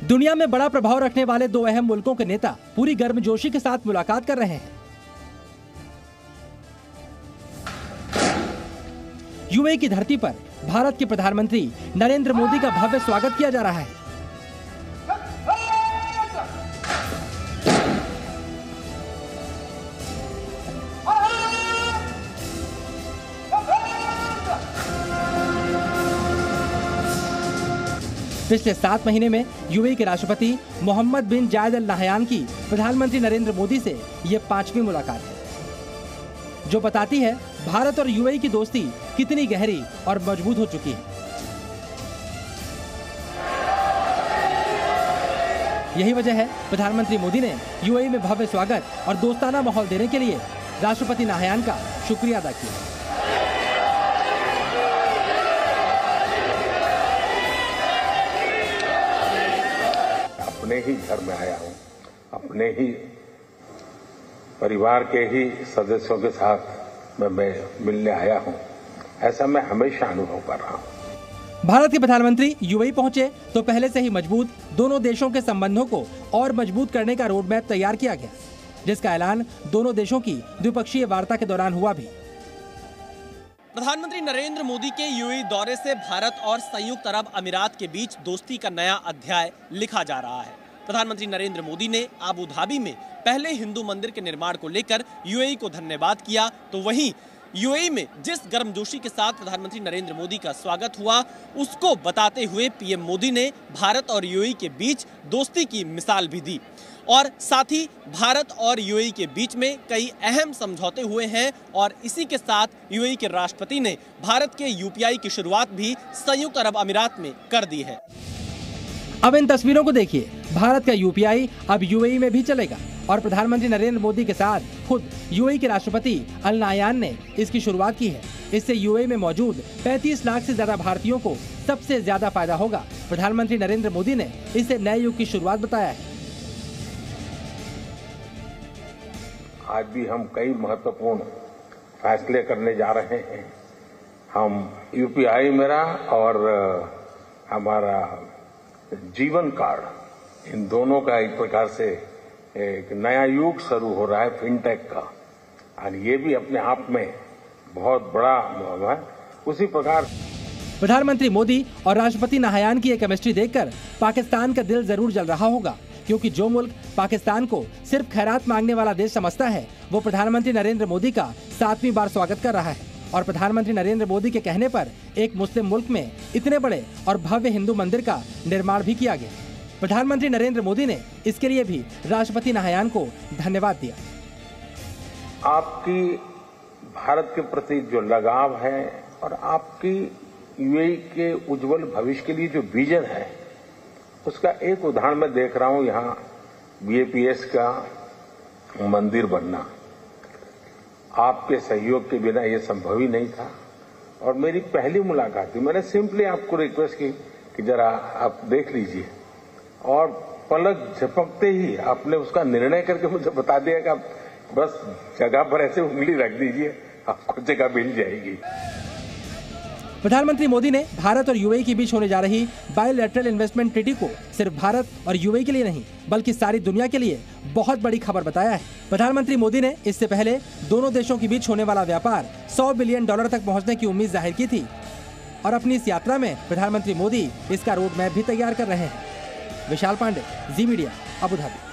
दुनिया में बड़ा प्रभाव रखने वाले दो अहम मुल्कों के नेता पूरी गर्मजोशी के साथ मुलाकात कर रहे हैं। यूएई की धरती पर भारत के प्रधानमंत्री नरेंद्र मोदी का भव्य स्वागत किया जा रहा है। पिछले 7 महीने में यूएई के राष्ट्रपति मोहम्मद बिन जायद अल नाहयान की प्रधानमंत्री नरेंद्र मोदी से ये 5वीं मुलाकात है, जो बताती है भारत और यूएई की दोस्ती कितनी गहरी और मजबूत हो चुकी है। यही वजह है प्रधानमंत्री मोदी ने यूएई में भव्य स्वागत और दोस्ताना माहौल देने के लिए राष्ट्रपति नाहयान का शुक्रिया अदा किया। अपने ही घर में आया हूं, अपने ही परिवार के ही सदस्यों के साथ मैं मिलने आया हूं, ऐसा मैं हमेशा अनुभव कर रहा हूं। भारत के प्रधानमंत्री यूएई पहुंचे तो पहले से ही मजबूत दोनों देशों के संबंधों को और मजबूत करने का रोड मैप तैयार किया गया, जिसका ऐलान दोनों देशों की द्विपक्षीय वार्ता के दौरान हुआ भी। प्रधानमंत्री नरेंद्र मोदी के यूएई दौरे से भारत और संयुक्त अरब अमीरात के बीच दोस्ती का नया अध्याय लिखा जा रहा है। प्रधानमंत्री नरेंद्र मोदी ने अबू धाबी में पहले हिंदू मंदिर के निर्माण को लेकर यूएई को धन्यवाद किया, तो वहीं यूएई में जिस गर्मजोशी के साथ प्रधानमंत्री नरेंद्र मोदी का स्वागत हुआ, उसको बताते हुए पीएम मोदी ने भारत और यूएई के बीच दोस्ती की मिसाल भी दी और साथ ही भारत और यूएई के बीच में कई अहम समझौते हुए हैं और इसी के साथ यूएई के राष्ट्रपति ने भारत के यूपीआई की शुरुआत भी संयुक्त अरब अमीरात में कर दी है। अब इन तस्वीरों को देखिए, भारत का यूपीआई अब यूएई में भी चलेगा और प्रधानमंत्री नरेंद्र मोदी के साथ खुद यूएई के राष्ट्रपति अल नाहयान ने इसकी शुरुआत की है। इससे यूएई में मौजूद 35 लाख से ज्यादा भारतीयों को सबसे ज्यादा फायदा होगा। प्रधानमंत्री नरेंद्र मोदी ने इसे नए युग की शुरुआत बताया है। आज भी हम कई महत्वपूर्ण फैसले करने जा रहे हैं। हम यूपीआई मेरा और हमारा जीवन कार्ड, इन दोनों का एक प्रकार से एक नया युग शुरू हो रहा है फिनटेक का, और ये भी अपने आप में बहुत बड़ा है। उसी प्रकार प्रधानमंत्री मोदी और राष्ट्रपति नाहयान की ये केमिस्ट्री देखकर पाकिस्तान का दिल जरूर जल रहा होगा, क्योंकि जो मुल्क पाकिस्तान को सिर्फ खैरात मांगने वाला देश समझता है, वो प्रधानमंत्री नरेंद्र मोदी का 7वीं बार स्वागत कर रहा है। और प्रधानमंत्री नरेंद्र मोदी के कहने पर एक मुस्लिम मुल्क में इतने बड़े और भव्य हिंदू मंदिर का निर्माण भी किया गया। प्रधानमंत्री नरेंद्र मोदी ने इसके लिए भी राष्ट्रपति नाहयान को धन्यवाद दिया। आपकी भारत के प्रति जो लगाव है और आपकी यूएई के उज्जवल भविष्य के लिए जो विजन है, उसका एक उदाहरण मैं देख रहा हूं। यहाँ बीएपीएस का मंदिर बनना आपके सहयोग के बिना ये संभव ही नहीं था। और मेरी पहली मुलाकात थी, मैंने सिंपली आपको रिक्वेस्ट की कि जरा आप देख लीजिए, और पलक झपकते ही आपने उसका निर्णय करके मुझे बता दिया कि आप बस जगह पर ऐसे उंगली रख दीजिए, आपको जगह मिल जाएगी। प्रधानमंत्री मोदी ने भारत और यूएई के बीच होने जा रही बायलैटरल इन्वेस्टमेंट ट्रीटी को सिर्फ भारत और यूएई के लिए नहीं, बल्कि सारी दुनिया के लिए बहुत बड़ी खबर बताया है। प्रधानमंत्री मोदी ने इससे पहले दोनों देशों के बीच होने वाला व्यापार $100 बिलियन तक पहुंचने की उम्मीद जाहिर की थी, और अपनी इस यात्रा में प्रधानमंत्री मोदी इसका रोड मैप भी तैयार कर रहे हैं। विशाल पांडे, जी मीडिया, अबू धाबी।